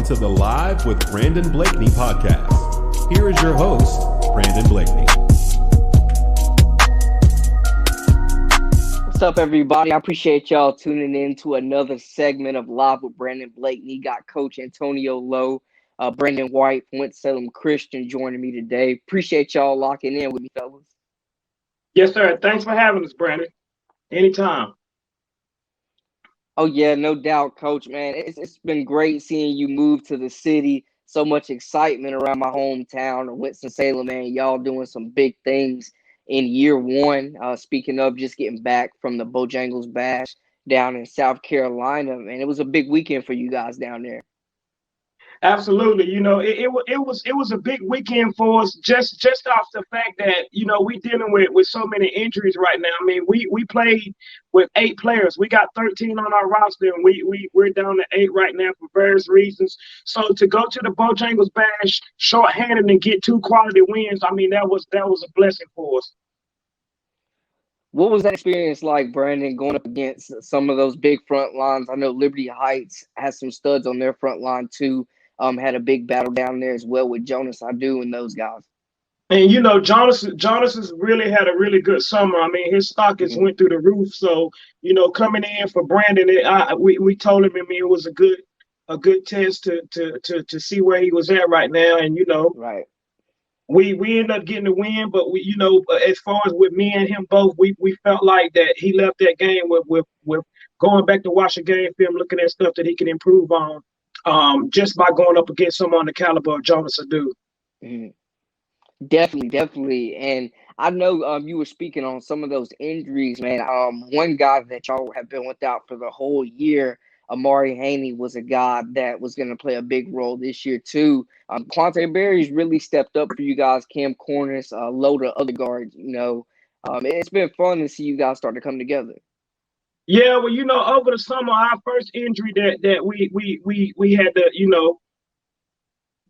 Welcome to the Live with Brandon Blakney podcast. Here is your host, Brandon Blakney. What's up, everybody? I appreciate y'all tuning in to another segment of Live with Brandon Blakney. Got Coach Antonio Lowe, Brandon White from Salem Christian joining me today. Appreciate y'all locking in with me, fellas. Yes, sir. Thanks for having us, Brandon. Anytime. Oh, yeah, no doubt, Coach, man. It's been great seeing you move to the city. So much excitement around my hometown of Winston-Salem, man. Y'all doing some big things in year one. Speaking of just getting back from the Bojangles Bash down in South Carolina, and it was a big weekend for you guys down there. Absolutely. You know, it was a big weekend for us just off the fact that, you know, we dealing with so many injuries right now. I mean, we played with 8 players. We got 13 on our roster, and we're down to 8 right now for various reasons. So to go to the Bojangles Bash shorthanded and get 2 quality wins, I mean, that was a blessing for us. What was that experience like, Brandon, going up against some of those big front lines? I know Liberty Heights has some studs on their front line too. Had a big battle down there as well with Jonas Adu and those guys. And, you know, Jonas has really had a really good summer. I mean, his stock has went through the roof. So, you know, coming in for Brandon, we told him, I mean, it was a good test to see where he was at right now. And, you know, right. We ended up getting the win, but we, you know, as far as with me and him both, we felt like that he left that game with going back to watch the game film, looking at stuff that he can improve on, just by going up against someone on the caliber of Jonas Adu. Mm-hmm. Definitely. And I know you were speaking on some of those injuries, man. One guy that y'all have been without for the whole year, Amarie Haynie, was a guy that was going to play a big role this year too. Quante Berry's really stepped up for you guys. Cam Cornish, Lowe, the other guards. You know, it's been fun to see you guys start to come together. Yeah, well, you know, over the summer, our first injury that we had to, you know,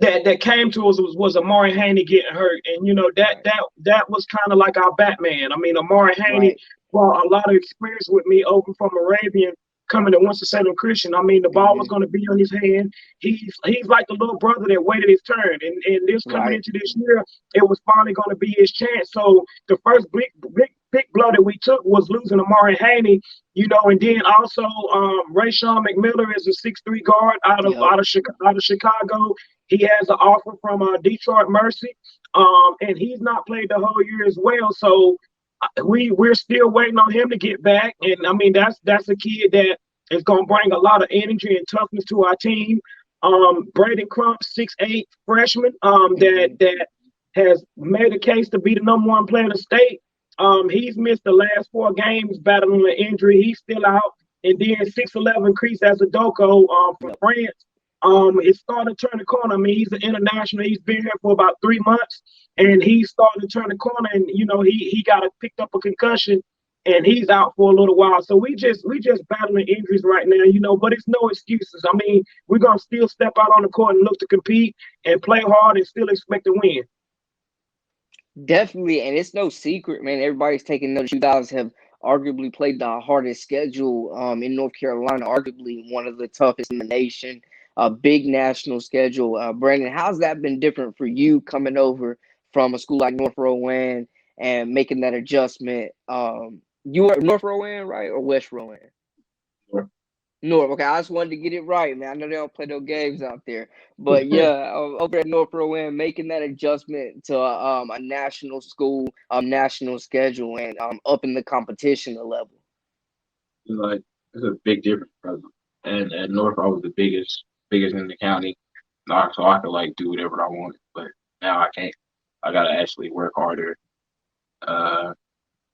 that came to us was Amarie Haynie getting hurt, and you know that was kind of like our Batman. I mean, Amarie Haynie brought a lot of experience with me over from Moravian coming to Winston-Salem Christian. I mean, the ball was going to be on his hand. He's like the little brother that waited his turn, and this coming into this year, it was finally going to be his chance. So the first big blow that we took was losing Amarie Haynie, you know, and then also Rayshawn McMiller is a 6'3" guard out of Chicago. He has an offer from Detroit Mercy, and he's not played the whole year as well. So we're still waiting on him to get back, and I mean that's a kid that is going to bring a lot of energy and toughness to our team. Braden Crump, 6'8" freshman, that has made a case to be the #1 player in the state. He's missed the last 4 games battling an injury. He's still out. And then 6'11" Chris Azadoko from France. It's starting to turn the corner. I mean, he's an international. He's been here for about 3 months, and he's starting to turn the corner. And you know, he picked up a concussion, and he's out for a little while. So we just battling injuries right now, you know. But it's no excuses. I mean, we're gonna still step out on the court and look to compete and play hard and still expect to win. Definitely, and it's no secret, man. Everybody's taking notice. You guys have arguably played the hardest schedule in North Carolina, arguably one of the toughest in the nation. A big national schedule. Brandon, how's that been different for you coming over from a school like North Rowan and making that adjustment? You were North Rowan, right, or West Rowan? North. Okay, I just wanted to get it right, man. I know they don't play no games out there, but yeah, over at North Rowan, making that adjustment to a national school, national schedule, and upping the competition a level. Like, it's a big difference, brother. And at North, I was the biggest in the county, so I could like do whatever I wanted. But now I can't. I gotta actually work harder,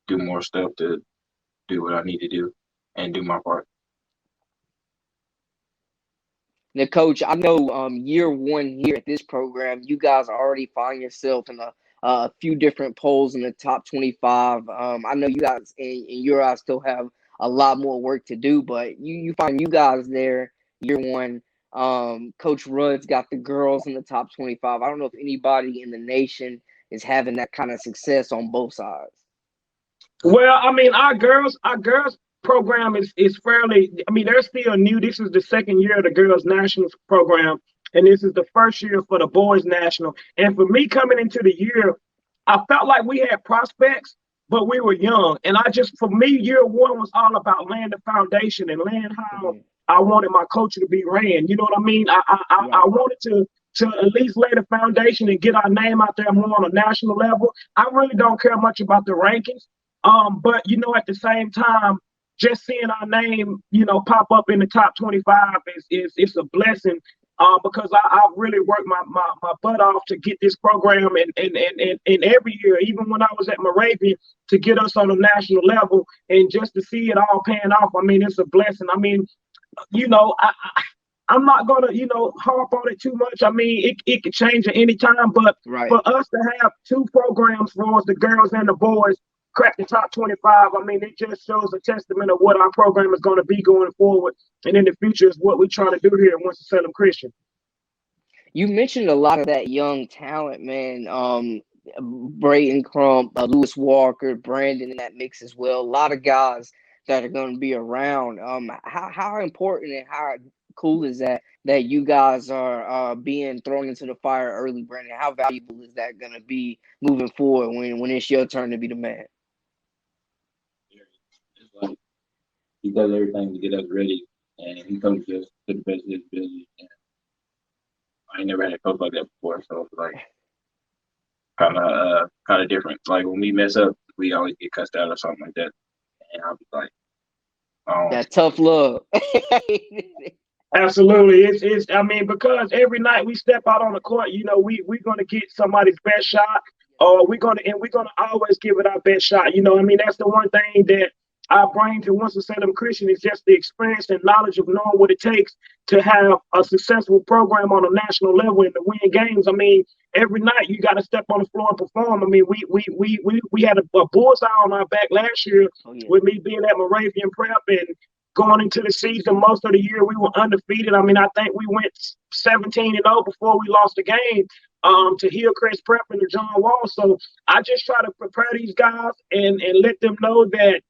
do more stuff to do what I need to do, and do my part. Now, Coach, I know year one here at this program, you guys already find yourself in a few different polls in the top 25. I know you guys in your eyes still have a lot more work to do, but you find you guys there year one. Coach Rudd's got the girls in the top 25. I don't know if anybody in the nation is having that kind of success on both sides. Well, I mean, our girls program is fairly, I mean, they're still new. This is the second year of the girls national program. and this is the first year for the boys national. And for me coming into the year, I felt like we had prospects, but we were young. And for me, year one was all about laying the foundation and laying how I wanted my culture to be ran. You know what I mean? I wanted to at least lay the foundation and get our name out there more on a national level. I really don't care much about the rankings. But at the same time, just seeing our name, pop up in the top 25 is it's a blessing. Because I've really worked my butt off to get this program and every year, even when I was at Moravian, to get us on a national level and just to see it all paying off. I mean, it's a blessing. I mean, I'm not gonna, harp on it too much. I mean, it could change at any time, but for us to have two programs for us, the girls and the boys, crack the top 25, I mean, it just shows a testament of what our program is going to be going forward. And in the future is what we're trying to do here at Winston-Salem Christian. You mentioned a lot of that young talent, man. Brayton Crump, Lewis Walker, Brandon in that mix as well. A lot of guys that are going to be around. How important and how cool is that you guys are being thrown into the fire early, Brandon? How valuable is that going to be moving forward when it's your turn to be the man? It's like he does everything to get us ready, and he coaches us to the best of his ability. And I ain't never had a coach like that before, so it's like kind of different. Like when we mess up, we always get cussed out or something like that, and I'll be like, that tough love. Absolutely. It's I mean, because every night we step out on the court, we're gonna get somebody's best shot, or we're gonna always give it our best shot. I mean, that's the one thing that I bring to Winston-Salem Christian is just the experience and knowledge of knowing what it takes to have a successful program on a national level and to win games. I mean, every night you got to step on the floor and perform. I mean, we had a bullseye on our back last year with me being at Moravian Prep and going into the season. Most of the year we were undefeated. I mean, I think we went 17-0 before we lost the game to Hillcrest Prep and to John Wall. So I just try to prepare these guys and let them know that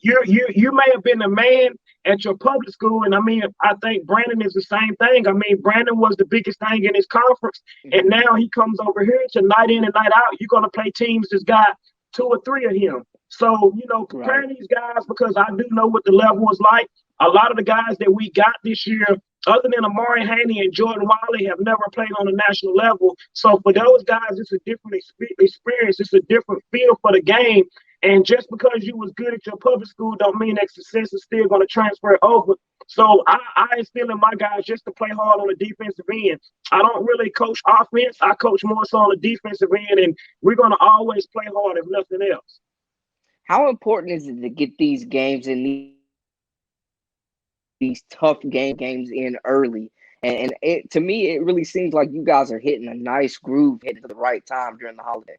you may have been a man at your public school, and I mean, I think Brandon is the same thing. I mean, Brandon was the biggest thing in his conference, and now he comes over here to night in and night out. You're going to play teams that's got 2 or 3 of him. So, preparing these guys, because I do know what the level is like. A lot of the guys that we got this year, other than Amarie Haynie and Jordan Wiley, have never played on a national level. So for those guys, it's a different experience. It's a different feel for the game. And just because you was good at your public school don't mean that success is still going to transfer over. So I instill in my guys just to play hard on the defensive end. I don't really coach offense. I coach more so on the defensive end, and we're going to always play hard if nothing else. How important is it to get these games in these tough games in early? And to me, it really seems like you guys are hitting a nice groove, hitting at the right time during the holiday.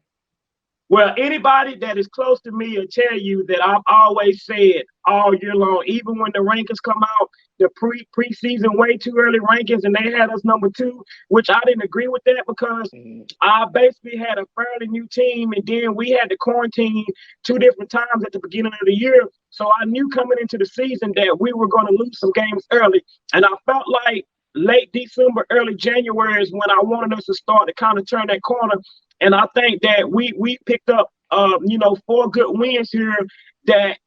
Well, anybody that is close to me will tell you that I've always said all year long, even when the rankings come out, the preseason way too early rankings, and they had us number 2, which I didn't agree with that because I basically had a fairly new team, and then we had to quarantine 2 different times at the beginning of the year. So I knew coming into the season that we were going to lose some games early, and I felt like late December, early January is when I wanted us to start to kind of turn that corner. And I think that we picked up, 4 good wins here that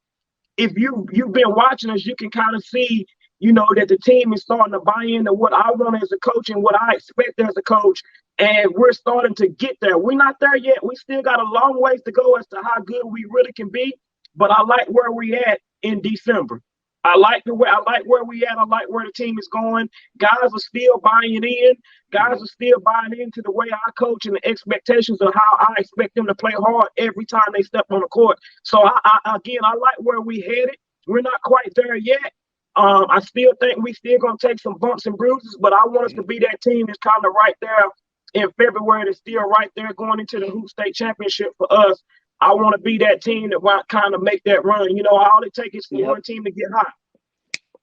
if you've been watching us, you can kind of see, that the team is starting to buy into what I want as a coach and what I expect as a coach. And we're starting to get there. We're not there yet. We still got a long ways to go as to how good we really can be. But I like where we at in December. I like where we at. I like where the team is going. Guys are still buying in. Guys are still buying into the way I coach and the expectations of how I expect them to play hard every time they step on the court. So I like where we headed. We're not quite there yet. I still think we still gonna take some bumps and bruises, but I want us to be that team that's kind of right there in February. That's still right there going into the Hoop State Championship for us. I want to be that team that will kind of make that run. All it takes is for one team to get hot.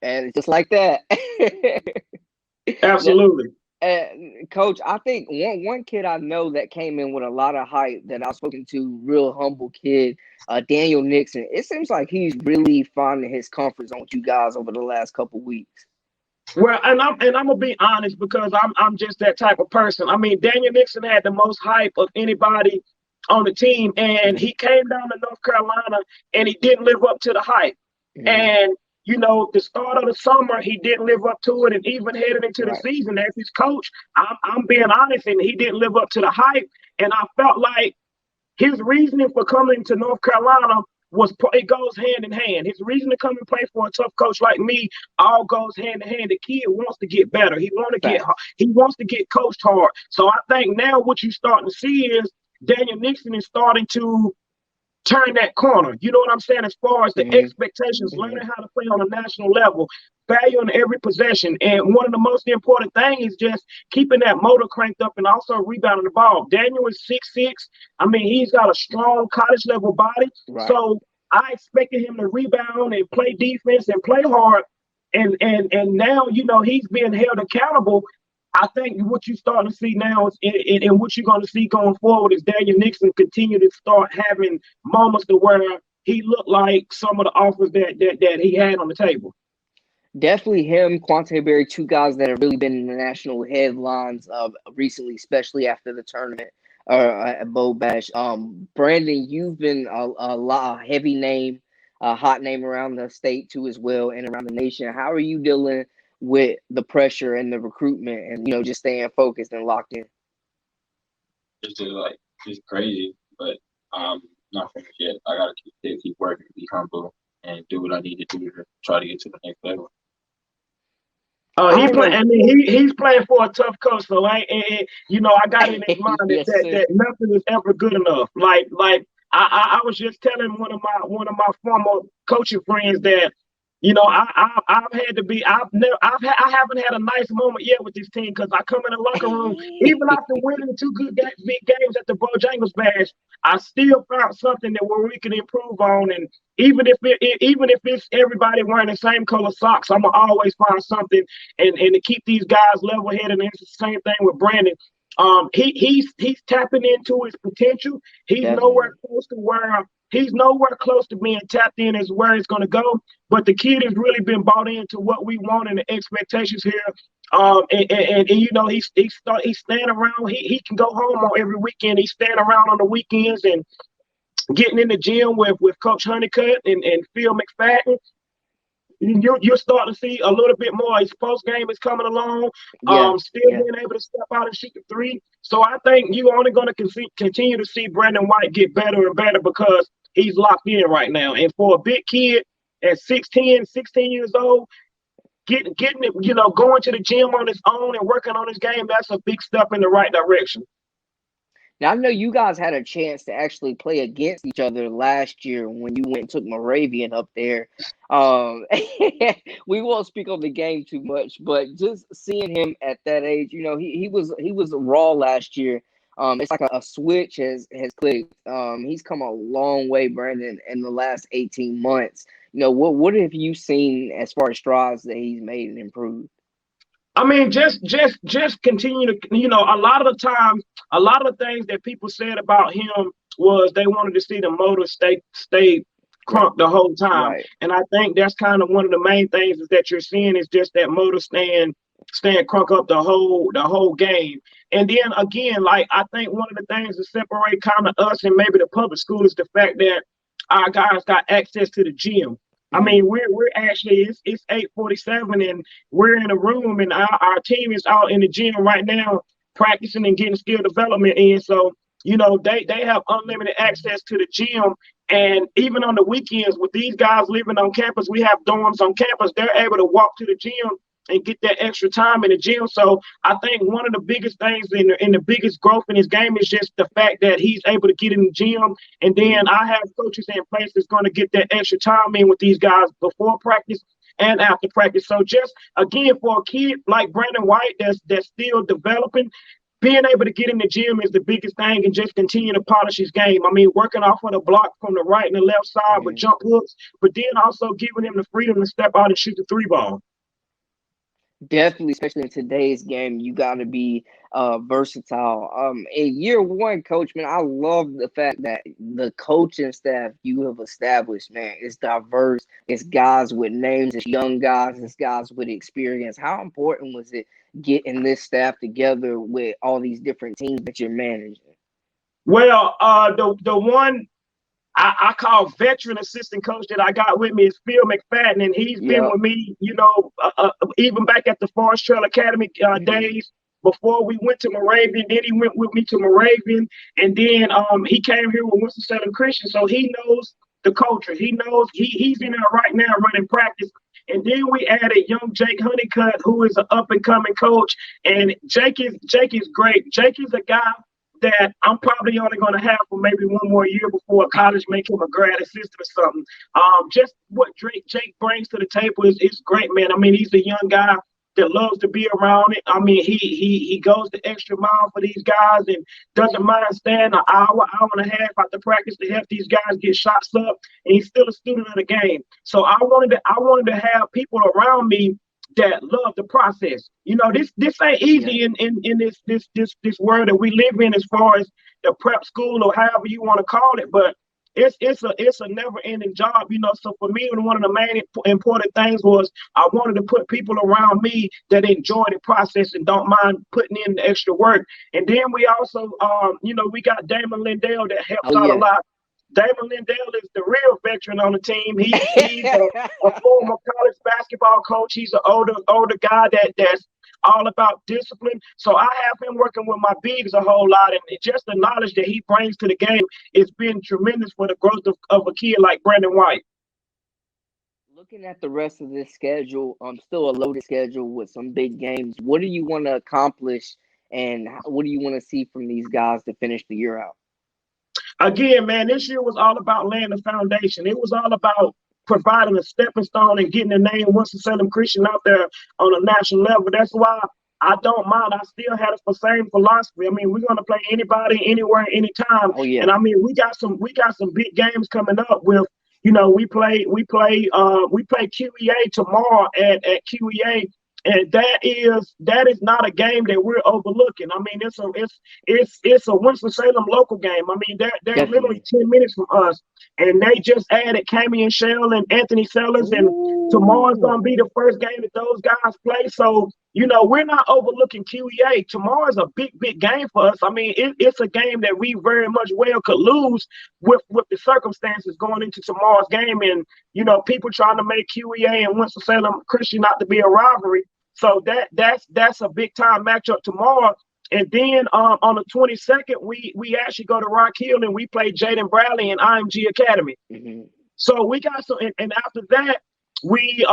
And it's just like that. Absolutely. Coach, I think one kid I know that came in with a lot of hype that I've spoken to, real humble kid, Daniel Nixon. It seems like he's really finding his comfort zone with you guys over the last couple weeks. Well, and I'm gonna be honest because I'm just that type of person. I mean, Daniel Nixon had the most hype of anybody on the team, and he came down to North Carolina and he didn't live up to the hype. And the start of the summer, he didn't live up to it, and even headed into the season as his coach, I'm being honest, and he didn't live up to the hype. And I felt like his reasoning for coming to North Carolina it goes hand in hand. His reason to come and play for a tough coach like me all goes hand in hand. The kid wants to get better. He wants to get coached hard. So I think now what you're starting to see is Daniel Nixon is starting to turn that corner. You know what I'm saying? As far as the expectations, learning how to play on a national level, valuing every possession. And one of the most important things is just keeping that motor cranked up and also rebounding the ball. Daniel is 6'6". I mean, he's got a strong college level body. So I expected him to rebound and play defense and play hard. And now, he's being held accountable. I think what you're starting to see now is, and what you're going to see going forward is Daniel Nixon continue to start having moments to where he looked like some of the offers that he had on the table. Definitely him, Quante, two guys that have really been in the national headlines recently, especially after the tournament at Bow Bash. Brandon, you've been a heavy name, a hot name around the state too as well and around the nation. How are you dealing with the pressure and the recruitment and, just staying focused and locked in? It's crazy, but not finished yet. I got to keep working, be humble, and do what I need to do to try to get to the next level. He's playing for a tough coach, so I got in his mind that nothing is ever good enough. Like I was just telling one of my former coaching friends that I've had to be. I haven't had a nice moment yet with this team because I come in the locker room even after winning two big games at the Bojangles Bash. I still found something where we can improve on, and even if it's everybody wearing the same color socks, I'm gonna always find something and to keep these guys level headed. And it's the same thing with Brandon. He's tapping into his potential. He's nowhere close to being tapped in as where it's going to go. But the kid has really been bought into what we want and the expectations here. He's staying around. He can go home on every weekend. He's staying around on the weekends and getting in the gym with Coach Honeycutt and Phil McFadden. You're starting to see a little bit more. His post game is coming along. Being able to step out and shoot the three. So I think you're only going to continue to see Brandon White get better and better because he's locked in right now. And for a big kid at 16 years old, getting it, going to the gym on his own and working on his game, that's a big step in the right direction. Now, I know you guys had a chance to actually play against each other last year when you went and took Moravian up there. We won't speak on the game too much, but just seeing him at that age, he was raw last year. It's like a switch has clicked. He's come a long way, Brandon, in the last 18 months. What have you seen as far as strides that he's made and improved? I mean, just continue to, a lot of the times, a lot of the things that people said about him was they wanted to see the motor stay crunk the whole time. Right. And I think that's kind of one of the main things is that you're seeing is just that motor staying crunk up the whole game. And then again, I think one of the things that separate kind of us and maybe the public school is the fact that our guys got access to the gym. I mean, we're actually, it's 8:47 and we're in a room and our team is out in the gym right now practicing and getting skill development in. So, they have unlimited access to the gym. And even on the weekends with these guys living on campus, we have dorms on campus. They're able to walk to the gym and get that extra time in the gym. So I think one of the biggest things in the biggest growth in his game is just the fact that he's able to get in the gym. And then I have coaches in place that's going to get that extra time in with these guys before practice and after practice. So just, again, for a kid like Brandon White that's still developing, being able to get in the gym is the biggest thing and just continue to polish his game. I mean, working off of the block from the right and the left side with jump hooks, but then also giving him the freedom to step out and shoot the three ball. Definitely, especially in today's game, you got to be versatile. In year one, coach, man, I love the fact that the coaching staff you have established, man, is diverse. It's guys with names, it's young guys, it's guys with experience. How important was it getting this staff together with all these different teams that you're managing? Well, the one I call veteran assistant coach that I got with me is Phil McFadden, and he's been Yeah. with me, even back at the Forest Trail Academy days before we went to Moravian. Then he went with me to Moravian, and then he came here with Winston-Salem Christian, so he knows the culture. He knows he's in there right now running practice. And then we added young Jake Honeycutt, who is an up and coming coach, and Jake is great. Jake is a guy that I'm probably only going to have for maybe one more year before college, make him a grad assistant or something. Just what Jake brings to the table is great, man. I mean, he's a young guy that loves to be around it. I mean, he goes the extra mile for these guys and doesn't mind staying an hour and a half after practice to help these guys get shots up. And he's still a student of the game. So I wanted to have people around me that love the process. This ain't easy in this world that we live in as far as the prep school or however you want to call it, but it's a never-ending job, So for me, one of the main important things was I wanted to put people around me that enjoy the process and don't mind putting in the extra work. And then we also, we got Damon Lindell that helps out a lot. Damon Lindell is the real veteran on the team. He's a former college basketball coach. He's an older guy that's all about discipline. So I have him working with my bigs a whole lot, and just the knowledge that he brings to the game has been tremendous for the growth of a kid like Brandon White. Looking at the rest of this schedule, still a loaded schedule with some big games. What do you want to accomplish, and what do you want to see from these guys to finish the year out? Again, man, this year was all about laying the foundation. It was all about providing a stepping stone and getting the name Winston-Salem Christian out there on a national level. That's why I don't mind. I still had the same philosophy. I mean, we're gonna play anybody, anywhere, anytime. Oh, yeah. And I mean, we got some big games coming up with. We play QEA tomorrow at QEA. And that is not a game that we're overlooking. I mean, it's a Winston-Salem local game. I mean, they're literally 10 minutes from us, and they just added Cammy and Shell and Anthony Sellers, and tomorrow's gonna be the first game that those guys play. So we're not overlooking QEA. Tomorrow's a big game for us. I mean, it's a game that we very much well could lose with the circumstances going into tomorrow's game, and people trying to make QEA and Winston-Salem Christian not to be a rivalry. So that's a big time matchup tomorrow. And then on the 22nd, we actually go to Rock Hill and we play Jaden Bradley and IMG Academy. Mm-hmm. So we got some, and after that, we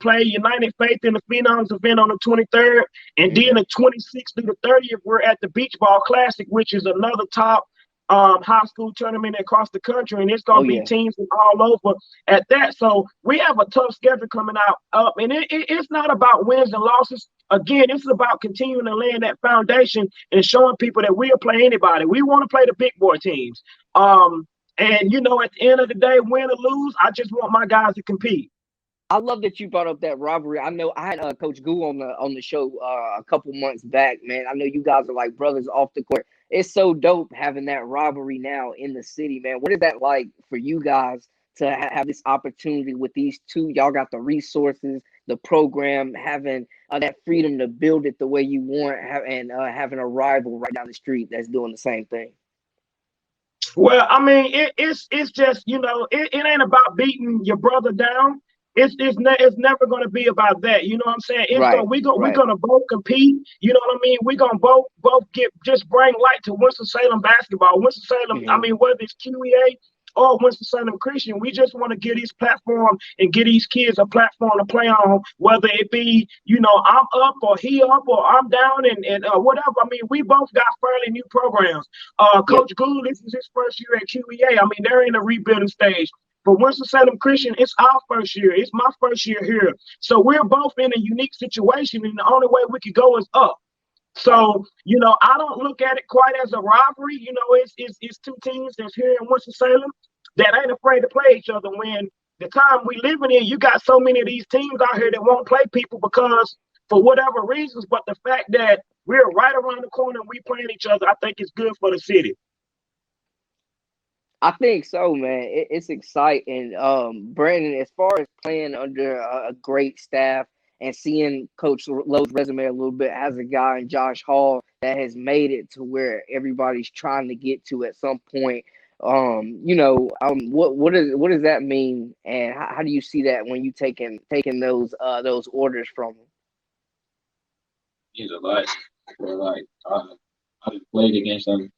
play United Faith in the Phenoms event on the 23rd, and then the 26th through the 30th, we're at the Beach Ball Classic, which is another top high school tournament across the country, and it's gonna be teams from all over at that. So we have a tough schedule coming up, and it's not about wins and losses. Again, it's about continuing to lay that foundation and showing people that we'll play anybody. We want to play the big boy teams. And at the end of the day, win or lose, I just want my guys to compete. I love that you brought up that rivalry. I know I had Coach Goo on the show a couple months back, man. I know you guys are like brothers off the court. It's so dope having that rivalry now in the city, man. What is that like for you guys to have this opportunity with these two? Y'all got the resources, the program, having that freedom to build it the way you want, and having a rival right down the street that's doing the same thing. Well, I mean, it's just it ain't about beating your brother down. It's never going to be about that. You know what I'm saying? We're going to both compete. You know what I mean? We're going to both just bring light to Winston-Salem basketball. Winston-Salem, I mean, whether it's QEA or Winston-Salem Christian, we just want to give these platform and give these kids a platform to play on, whether it be, I'm up or he up or I'm down and whatever. I mean, we both got fairly new programs. Coach Gould, this is his first year at QEA. I mean, they're in a rebuilding stage. For Winston-Salem Christian, it's our first year. It's my first year here. So we're both in a unique situation, and the only way we could go is up. So, I don't look at it quite as a rivalry. It's two teams that's here in Winston-Salem that ain't afraid to play each other when the time we living in, you got so many of these teams out here that won't play people because for whatever reasons, but the fact that we're right around the corner and we playing each other, I think it's good for the city. I think so, man. It's exciting. Brandon, as far as playing under a great staff and seeing Coach Lowe's resume a little bit as a guy in Josh Hall that has made it to where everybody's trying to get to at some point. What does that mean, and how do you see that when you taking those orders from him? He's a lot. Like I just played against him.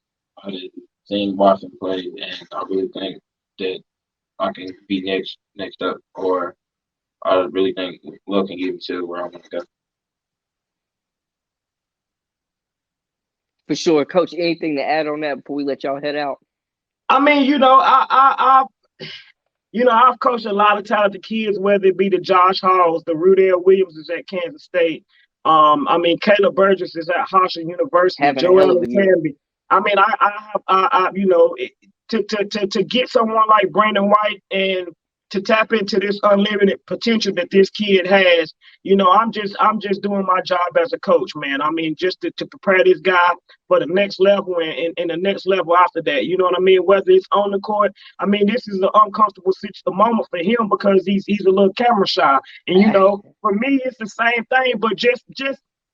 I just seen Boston play, and I really think that I can be next up, or I really think Lowe can get me to where I want to go. For sure, Coach. Anything to add on that before we let y'all head out? I mean, I've coached a lot of talented kids, whether it be the Josh Halls, the Rudell Williams is at Kansas State. Caleb Burgess is at Hofstra University. Joel Tamby. I mean, to get someone like Brandon White and to tap into this unlimited potential that this kid has, I'm just doing my job as a coach, man. I mean, just to prepare this guy for the next level and the next level after that. You know what I mean? Whether it's on the court, I mean, this is an uncomfortable moment for him because he's a little camera shy. And for me, it's the same thing, but just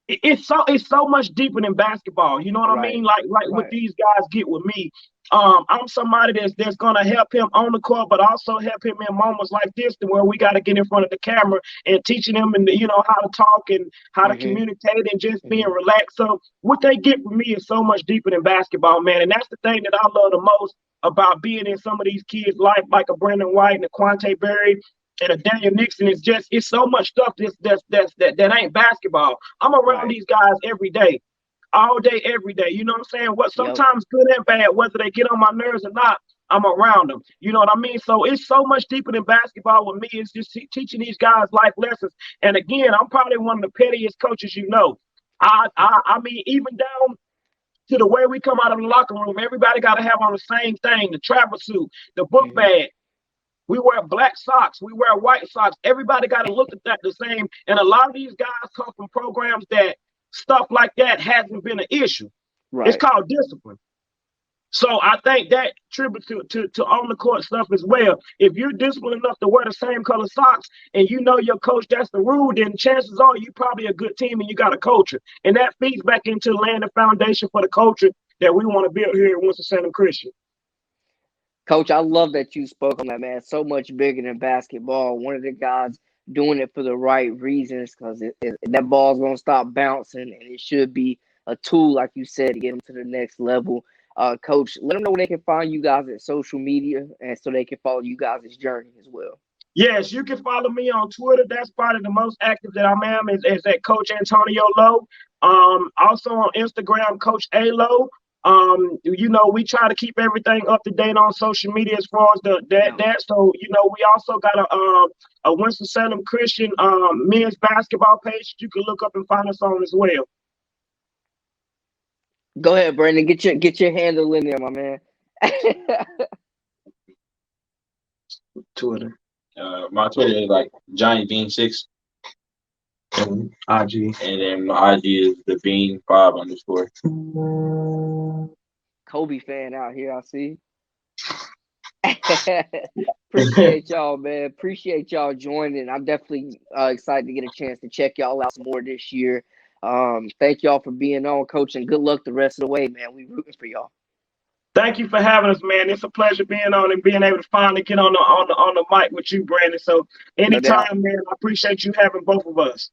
it's so much deeper than basketball. You know what I mean? Like what these guys get with me. I'm somebody that's gonna help him on the court, but also help him in moments like this, to where we got to get in front of the camera and teaching him and how to talk and how to communicate and just being relaxed. So what they get from me is so much deeper than basketball, man. And that's the thing that I love the most about being in some of these kids' life, like a Brandon White and a Quante Berry and a Daniel Nixon. It's so much stuff that ain't basketball. I'm around these guys every day. All day, every day. You know what I'm saying? What sometimes good and bad, whether they get on my nerves or not, I'm around them. You know what I mean? So it's so much deeper than basketball with me. It's just teaching these guys life lessons. And again, I'm probably one of the pettiest coaches you know. I mean, even down to the way we come out of the locker room, everybody got to have on the same thing: the travel suit, the book bag. We wear black socks. We wear white socks. Everybody got to look at that the same. And a lot of these guys come from programs that stuff like that hasn't been an issue. Right. It's called discipline. So I think that tribute to on the court stuff as well. If you're disciplined enough to wear the same color socks and you know your coach, that's the rule, then chances are you probably a good team and you got a culture. And that feeds back into laying the foundation for the culture that we want to build here at Winston-Salem Christian. Coach, I love that you spoke on that, man. So much bigger than basketball. One of the guys doing it for the right reasons, because that ball's going to stop bouncing, and it should be a tool, like you said, to get them to the next level. Coach, let them know where they can find you guys at social media, and so they can follow you guys' journey as well. Yes, you can follow me on Twitter. That's probably the most active that I am is at Coach Antonio Lowe. Also on Instagram, Coach A Lowe. We try to keep everything up to date on social media as far as that. So, we also got a Winston-Salem Christian men's basketball page you can look up and find us on as well. Go ahead, Brandon. Get your handle in there, my man. Twitter. My Twitter is like Johnny Bean 6. IG. And then my IG is the Bean 5_. Kobe fan out here, I see. Appreciate y'all, man. Appreciate y'all joining. I'm definitely excited to get a chance to check y'all out some more this year. Thank y'all for being on, Coach, and good luck the rest of the way, man. We rooting for y'all. Thank you for having us, man. It's a pleasure being on and being able to finally get on the mic with you, Brandon. So anytime, man, I appreciate you having both of us.